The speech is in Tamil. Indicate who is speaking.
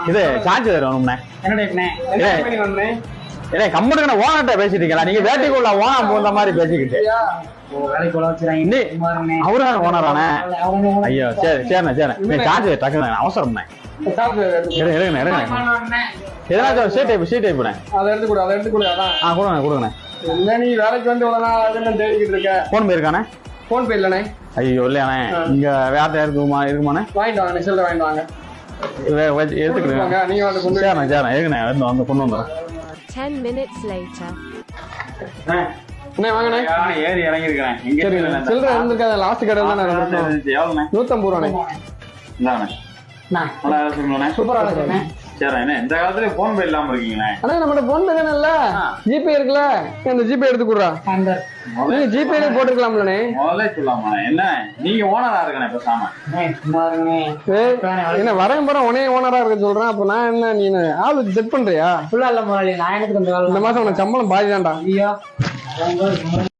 Speaker 1: இது சார்ஜ் வேணும்ண்ணே. கம்ப்யூட்டர் ஓனர்கிட்ட பேசிட்டு இருக்கீங்களா? நீங்க வேட்டைக்குள்ள ஓனர் போந்த மாதிரி பேசிக்கிட்டு அவரு ஓனரானே? ஐயோ சரி சரிண்ணே சரிண்ணே. சார்ஜ் டக்குண்ணே அவசரம்ண்ணே. எதனாச்சும் சி டைப் கொடுங்கண்ணே.
Speaker 2: நீ வேலைக்கு வந்து தேடிக்கிட்டு இருக்க.
Speaker 1: போன் பே இருக்கானே?
Speaker 2: போன் பே இல்லண்ணே.
Speaker 1: ஐயோ இல்லையாண்ணே. இங்க வேற இருக்குமாண்ணே?
Speaker 2: வாங்கிட்டு வாங்க, சில்லறை வாங்கிட்டு வாங்க.
Speaker 1: எடுத்துக்கிடுங்க.
Speaker 2: நீங்க வந்து கொண்டு
Speaker 1: சரிண்ணே சரிண்ணே இருக்குண்ணே. வந்து கொண்டு வந்துடுறேன்.
Speaker 3: 10 minutes later.
Speaker 2: வாங்கண்ணே.
Speaker 1: ஏறி இறங்கி இருக்கிறேன்.
Speaker 2: சில்லறை இருந்திருக்காது. லாஸ்ட் கடை தான் 150 ரூபாண்ணே. சூப்பரா இருக்குண்ணே.
Speaker 1: சரிண்ணே. இந்த காலத்துல போன் பே இல்லாம இருக்கீங்களே?
Speaker 2: ஆனா நம்மகிட்ட போன் பே தானே, ஜிபே இருக்குல்ல, இந்த ஜிபே எடுத்து கொடுறா. நீங்க ஜிபேல போட்டுக்கலாம்லண்ணே.
Speaker 1: முதல்ல சொல்லாமா? என்ன நீங்க ஓனரா இருக்கனே பேசாம?
Speaker 2: என்ன வரேன் போறேன் உனே ஓனரா இருக்க சொல்றேன். அப்ப நான் என்ன, நீ ஆள் வச்சு செட் பண்றியா?
Speaker 4: ஃபுல்லா இல்ல முதலாளி, நான் எனக்கு
Speaker 2: இந்த மாசம் உனக்கு சம்பளம் பாதி தான்டா.